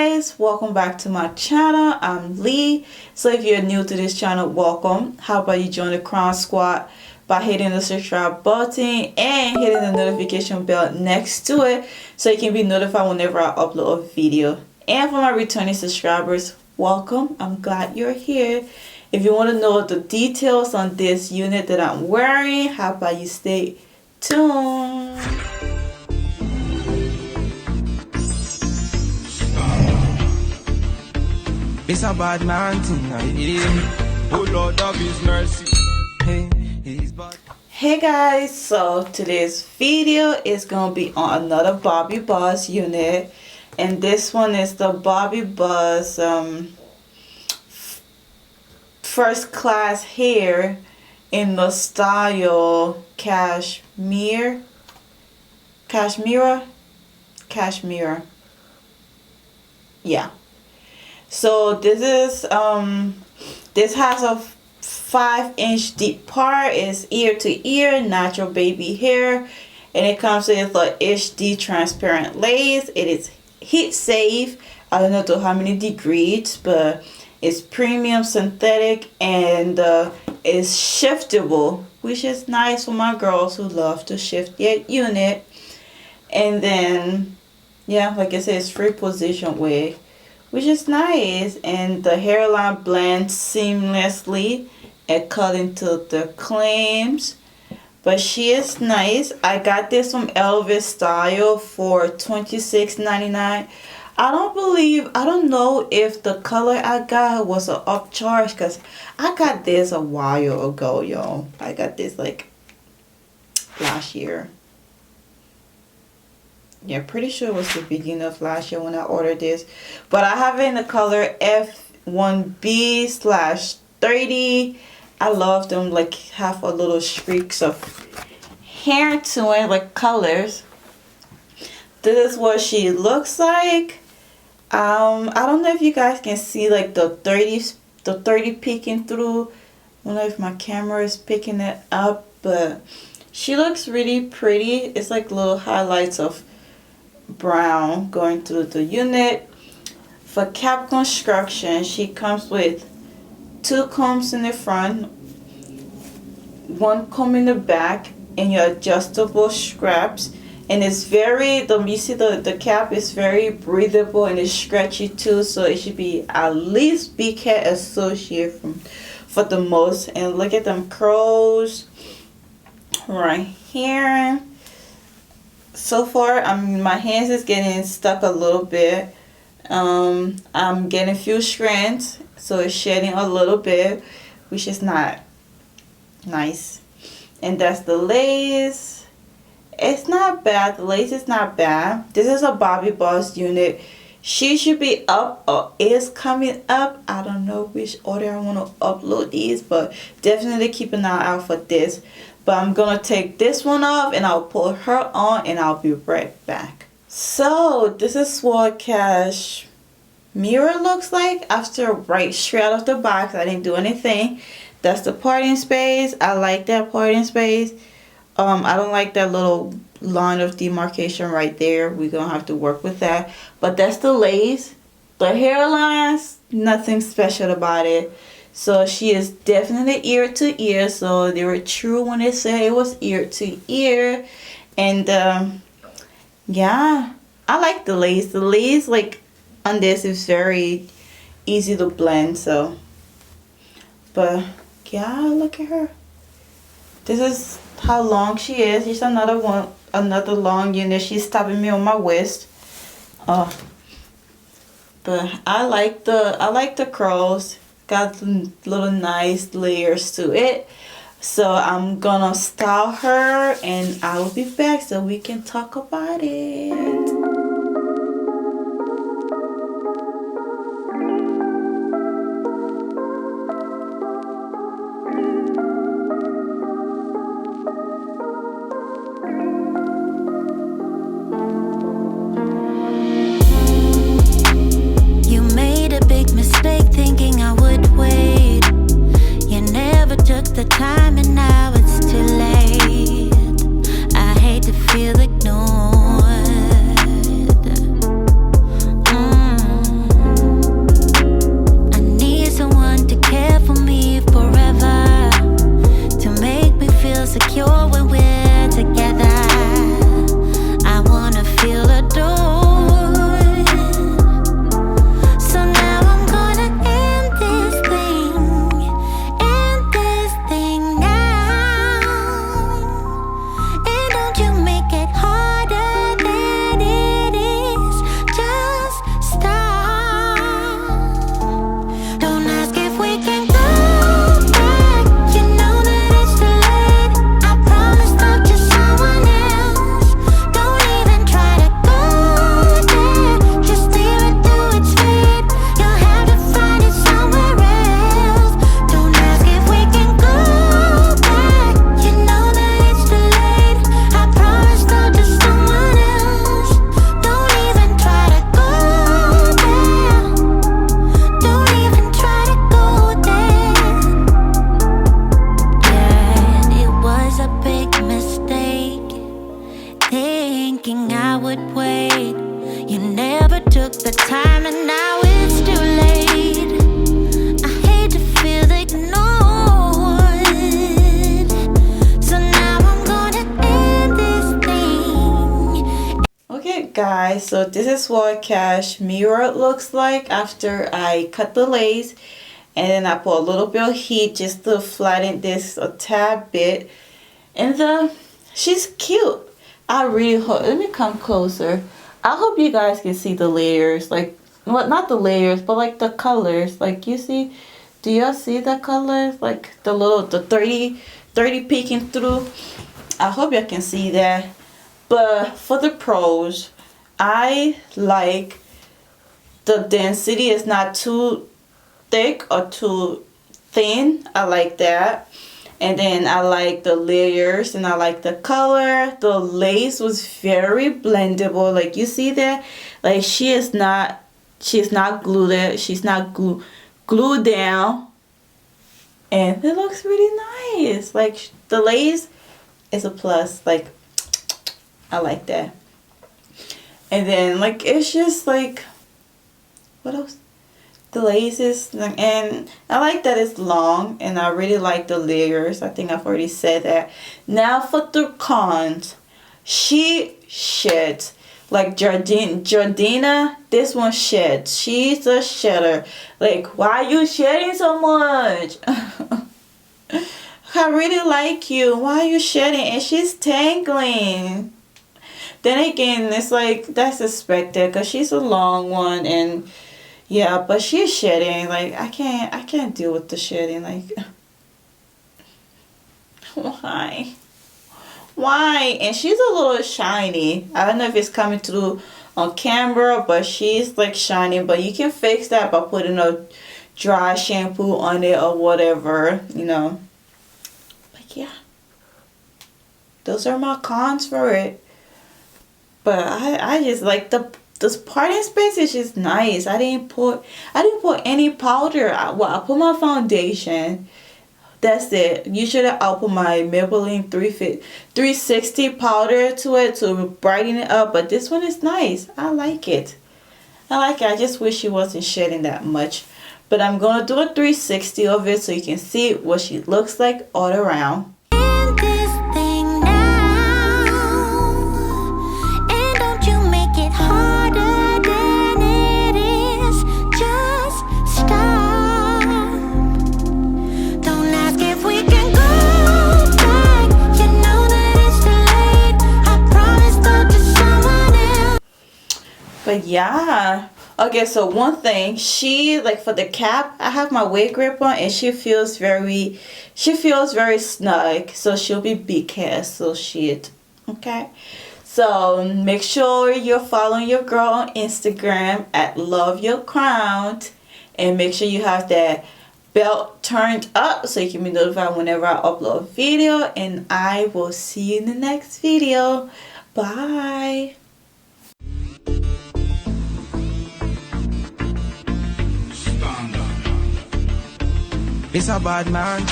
guys, welcome back to my channel. I'm Lee. So if you're new to this channel, welcome. How about you join the Crownz Squad by hitting the subscribe button and hitting the notification bell next to it so you can be notified whenever I upload a video. And for my returning subscribers, welcome. I'm glad you're here. If you want to know the details on this unit that I'm wearing, how about you stay tuned. It's a bad man thing, oh Lord of His mercy. Hey, he's bad. Hey guys, so today's video is gonna be on another Bobbi Buzz unit, and this one is the Bobbi Buzz first class hair in the style Kasmira. Yeah. So this is this has a 5-inch deep part. It's ear to ear natural baby hair, and it comes with a HD transparent lace. It is heat safe. I don't know to how many degrees, but it's premium synthetic, and it's shiftable, which is nice for my girls who love to shift their unit. And then yeah, like I said, it's free position wig, which is nice, and the hairline blends seamlessly and cut into the claims. But she is nice. I got this from Elvis Style for $26.99. I don't know if the color I got was an upcharge, because I got this a while ago, y'all. I got this like last year. Yeah, pretty sure it was the beginning of last year when I ordered this. But I have it in the color F1B/30. I love them, like have a little streaks of hair to it, like colors. This is what she looks like. I don't know if you guys can see like the 30 peeking through. I don't know if my camera is picking it up, but she looks really pretty. It's like little highlights of brown going through the unit. For cap construction, she comes with 2 combs in the front, 1 comb in the back, and your adjustable straps. And it's very, you see the cap is very breathable and it's stretchy too, so it should be at least Big Cat Associate for the most. And look at them curls right here. So far, my hands is getting stuck a little bit. I'm getting a few strands, so it's shedding a little bit, which is not nice. And that's the lace. It's not bad. The lace is not bad. This is a Bobbi Buzz unit. She should be up or is coming up. I don't know which order I want to upload these, but definitely keep an eye out for this. But I'm gonna take this one off and I'll put her on and I'll be right back. So this is what Kasmira looks like after right straight out of the box. I didn't do anything. That's the parting space. I like that parting space. I don't like that little line of demarcation right there. We're gonna have to work with that. But that's the lace. The hairlines, nothing special about it. So she is definitely ear to ear. So they were true when they said it was ear to ear. And yeah, I like the lace. The lace like on this is very easy to blend. So, but yeah, look at her. This is how long she is. She's another long unit. She's stopping me on my waist. But I like the curls. Got little nice layers to it. So I'm gonna style her and I will be back so we can talk about it. The time and now it's too late. I hate to feel ignored. took the time and now it's too late. I hate to feel ignored, so now I'm gonna end this thing. Okay guys, so this is what Kasmira looks like after I cut the lace, and then I put a little bit of heat just to flatten this a tad bit. And she's cute. I really hope, let me come closer. I hope you guys can see the layers, like, well, not the layers, but like the colors. Like, you see, do y'all see the colors? Like the 30 peeking through. I hope you can see that. But for the pros, I like the density is not too thick or too thin. I like that. And then I like the layers and I like the color. The lace was very blendable. Like, you see that? Like, she's not glued. She's not glued down. And it looks really nice. Like, the lace is a plus. Like, I like that. And then, like, it's just like, what else? The lace is, and I like that it's long, and I really like the layers. I think I've already said that. Now for the cons, she sheds. Like Jordina, this one sheds. She's a shedder. Like, why are you shedding so much? I really like you. Why are you shedding? And she's tangling. Then again, it's like, that's expected because she's a long one, and yeah, but she's shedding. Like, I can't deal with the shedding. Like, why? And she's a little shiny. I don't know if it's coming through on camera, but she's like shiny. But you can fix that by putting a dry shampoo on it or whatever, you know. But yeah, those are my cons for it. But I just like this parting space is just nice. I didn't put any powder. I put my foundation. That's it. Usually I'll put my Maybelline 360 powder to it to brighten it up. But this one is nice. I like it. I just wish she wasn't shedding that much. But I'm gonna do a 360 of it so you can see what she looks like all around. End this thing now, and don't you make it harder than it is. Just stop. Don't ask if we can go back. You know that it's too late. I promise go to someone else. But yeah. Okay, so one thing, she, like, for the cap, I have my wig grip on, and she feels very snug. So she'll be big castle shit. Okay, so make sure you're following your girl on Instagram at LoveYourCrownz, and make sure you have that belt turned up so you can be notified whenever I upload a video. And I will see you in the next video. Bye. It's a bad man.